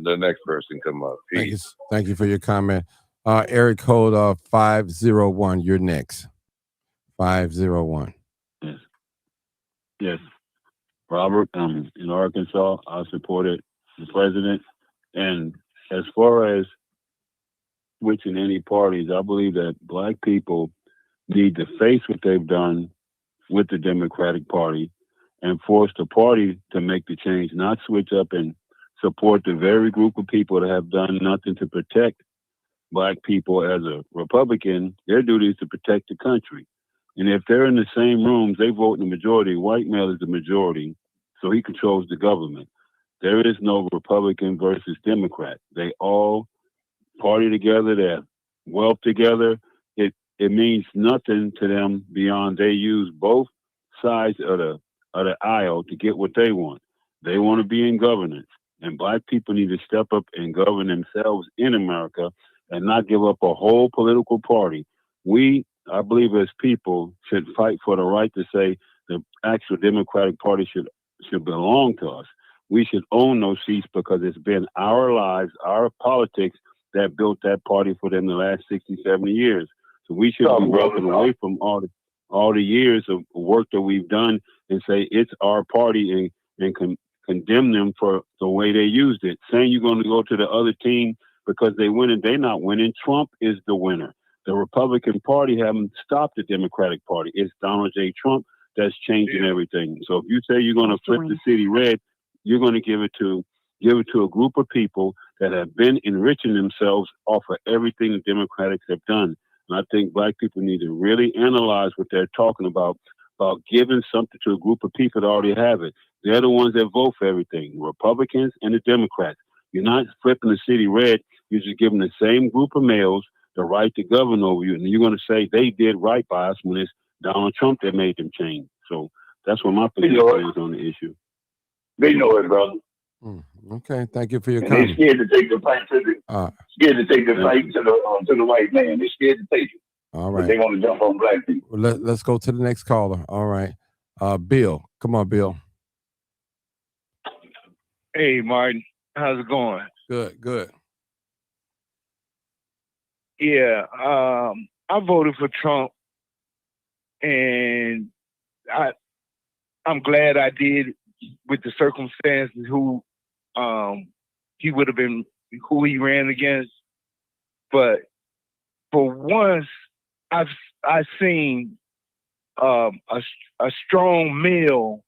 the next person come up. Peace. Thank you for your comment. Eric code 501. You're next. 501. Yes. Robert, in Arkansas, I supported the president. And as far as switching any parties, I believe that black people need to face what they've done with the Democratic Party and force the party to make the change, not switch up and support the very group of people that have done nothing to protect black people. As a Republican, their duty is to protect the country. And if they're in the same rooms, they vote in the majority. White male is the majority, so he controls the government. There is no Republican versus Democrat. They all party together, they have wealth together. It means nothing to them beyond they use both sides of the aisle to get what they want. They want to be in governance, and black people need to step up and govern themselves in America and not give up a whole political party. We, I believe, as people, should fight for the right to say the actual Democratic Party should belong to us. We should own those seats because it's been our lives, our politics that built that party for them the last 60, 70 years. So we should be walking away from all the years of work that we've done and say it's our party and condemn them for the way they used it. Saying you're going to go to the other team because they win and they're not winning. Trump is the winner. The Republican Party haven't stopped the Democratic Party. It's Donald J. Trump that's changing everything. So if you say you're going to flip the city red, you're going to give it to a group of people that have been enriching themselves off of everything the Democrats have done. And I think black people need to really analyze what they're talking about giving something to a group of people that already have it. They're the ones that vote for everything, the Republicans and the Democrats. You're not flipping the city red. You're just giving the same group of males the right to govern over you. And you're going to say they did right by us when it's Donald Trump that made them change. So that's what my position is on the issue. They know it, brother. Okay, thank you for your And comment. they're scared to take the fight to the white man. They're scared to take it. All right. But they want to jump on black people. Well, let's go to the next caller. All right. Bill. Come on, Bill. Hey, Martin. How's it going? Good. Yeah, I voted for Trump, and I'm glad I did with the circumstances who he would have been, who he ran against. But for once, I've seen a strong male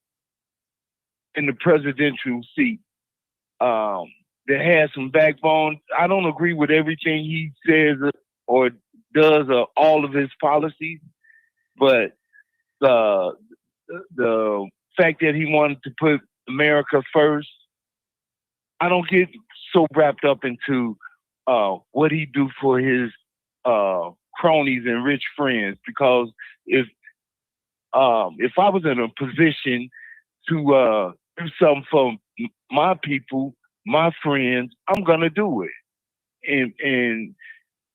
in the presidential seat that has some backbone. I don't agree with everything he says or does or all of his policies, but the fact that he wanted to put America first, I don't get so wrapped up into what he do for his cronies and rich friends, because if I was in a position to do something for my people, my friends, I'm gonna do it. And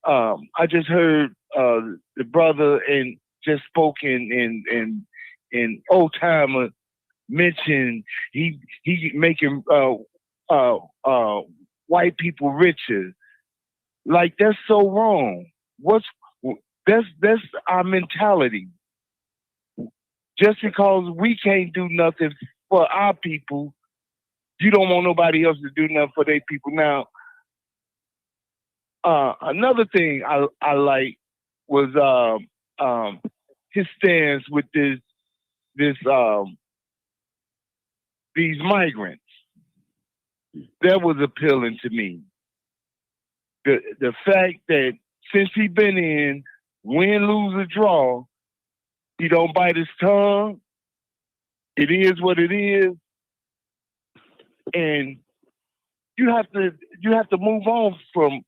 I just heard the brother and just spoke in old timer mention he making white people richer. Like, that's so wrong. That's our mentality. Just because we can't do nothing for our people, you don't want nobody else to do nothing for their people. Now, another thing I like was his stance with these migrants. That was appealing to me. The fact that since he been in, win, lose, or draw, he don't bite his tongue. It is what it is. And you have to move on from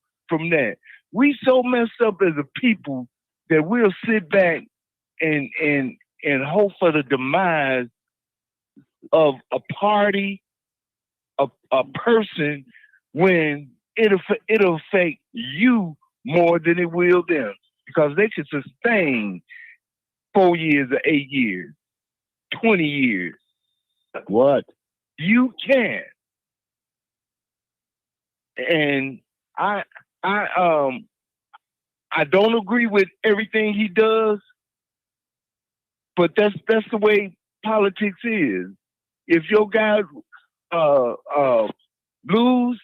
that. We so messed up as a people that we'll sit back and hope for the demise of a party, a person, when it'll affect you more than it will them, because they can sustain 4 years or 8 years, 20 years. What? You can. And I don't agree with everything he does, but that's the way politics is. If your guy lose,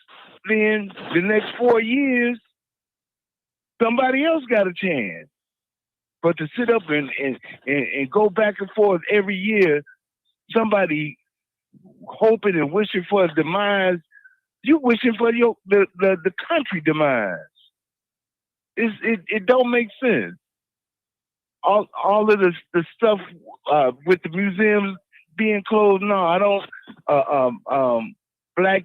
then the next 4 years, somebody else got a chance. But to sit up and go back and forth every year, somebody hoping and wishing for a demise, you wishing for the country demise. It don't make sense. All of the stuff with the museums being closed, no, I don't. Black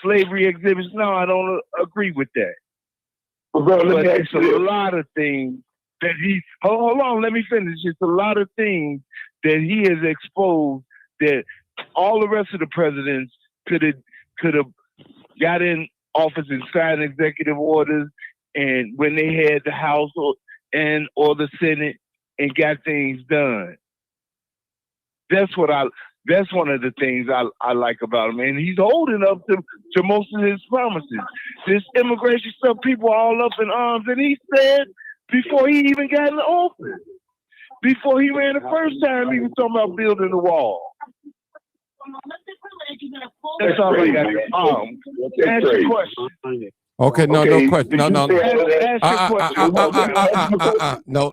slavery exhibits, no, I don't agree with that. Well, bro, let But me it's ask you a this. lot of things that hold on, let me finish. It's a lot of things that he has exposed that all the rest of the presidents could have got in office and signed executive orders, and when they had the House or the Senate and got things done. That's one of the things I like about him. And he's holding up to most of his promises. This immigration stuff, people are all up in arms, and he said before he even got in office, before he ran the first time, he was talking about building the wall. That's all I got. Ask your question. Okay, no question. No. Ask your question. No.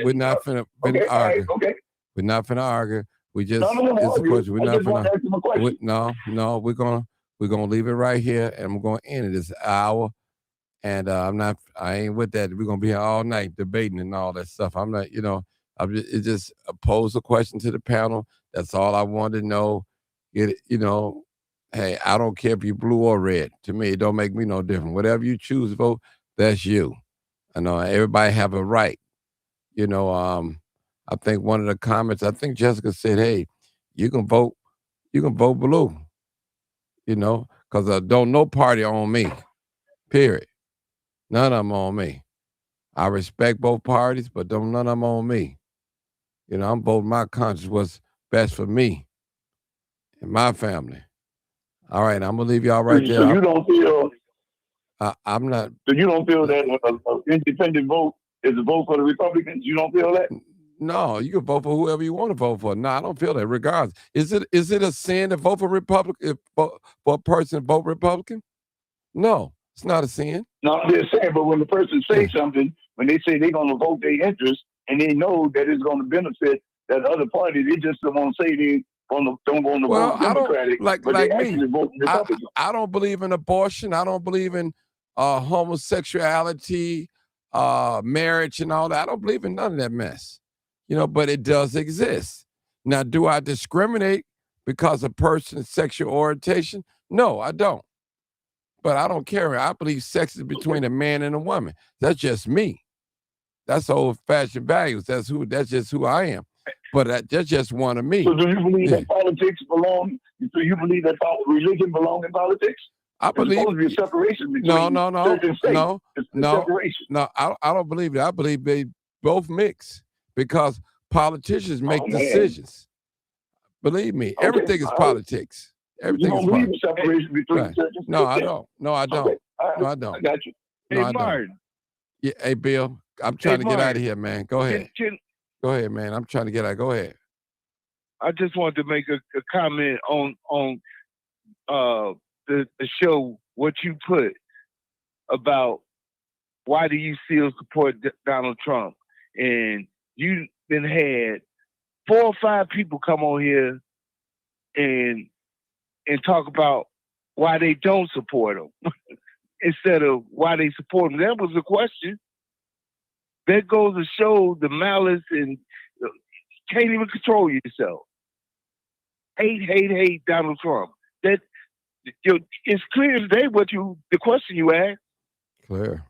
We're not finna argue. We're not finna argue. We just it's a question. We're not finna. We're gonna leave it right here, and we're gonna end it this hour. And I ain't with that. We're gonna be here all night debating and all that stuff. I'm not, it just pose a question to the panel. That's all I wanted to know. Hey, I don't care if you blue or red. To me, it don't make me no difference. Whatever you choose to vote, that's you. I know everybody have a right. I think one of the comments, I think Jessica said, hey, you can vote blue, because don't no party on me, period. None of them on me. I respect both parties, but none of them on me. I'm voting my conscience what's best for me and my family. All right, I'm gonna leave y'all right there. So you don't feel? I'm not. So you don't feel that an independent vote is a vote for the Republicans? You don't feel that? No, you can vote for whoever you want to vote for. No, I don't feel that. Regardless, is it a sin to vote for Republican for a person to vote Republican? No, it's not a sin. No, I'm just saying. But when the person says something, when they say they're going to vote their interest, and they know that it's going to benefit that other party, they just don't say they don't want to vote Democratic. Like me. I don't believe in abortion. I don't believe in homosexuality, marriage, and all that. I don't believe in none of that mess. But it does exist. Now, do I discriminate because of person's sexual orientation? No, I don't. But I don't care. I believe sex is between a man and a woman. That's just me. That's old-fashioned values. That's just who I am. But that's just one of me. So do you believe that politics belong? Do you believe that religion belong in politics? I believe there's supposed to be a separation between church and state. No. I don't believe that. I believe they both mix because politicians make decisions. Believe me, everything is politics. Everything is politics. You don't believe in separation between church and state? No, I don't. No, I don't. No, I don't. I got you. No, Hey, Martin. Yeah, hey, Bill, I'm trying to get out of here, man. Go ahead. Go ahead, man. I'm trying to get out. Go ahead. I just wanted to make a comment on the show, what you put about why do you still support Donald Trump? And you then had 4 or 5 people come on here and talk about why they don't support him instead of why they support him. That was the question. That goes to show the malice and can't even control yourself. Hate Donald Trump. That it's clear today the question you asked. Clear.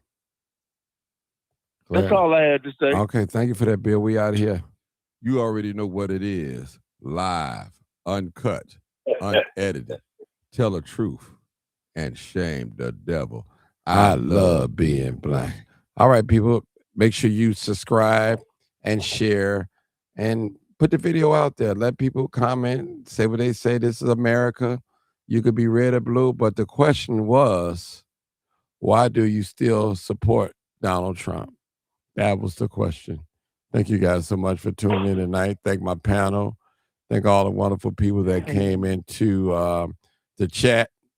That's all I had to say. Okay, thank you for that, Bill. We out of here. You already know what it is. Live, uncut, unedited. Tell the truth and shame the devil. I love being black. All right, people, make sure you subscribe and share and put the video out there. Let people comment, say what they say. This is America. You could be red or blue, but the question was, why do you still support Donald Trump? That was the question. Thank you guys so much for tuning in tonight. Thank my panel. Thank all the wonderful people that came into the chat.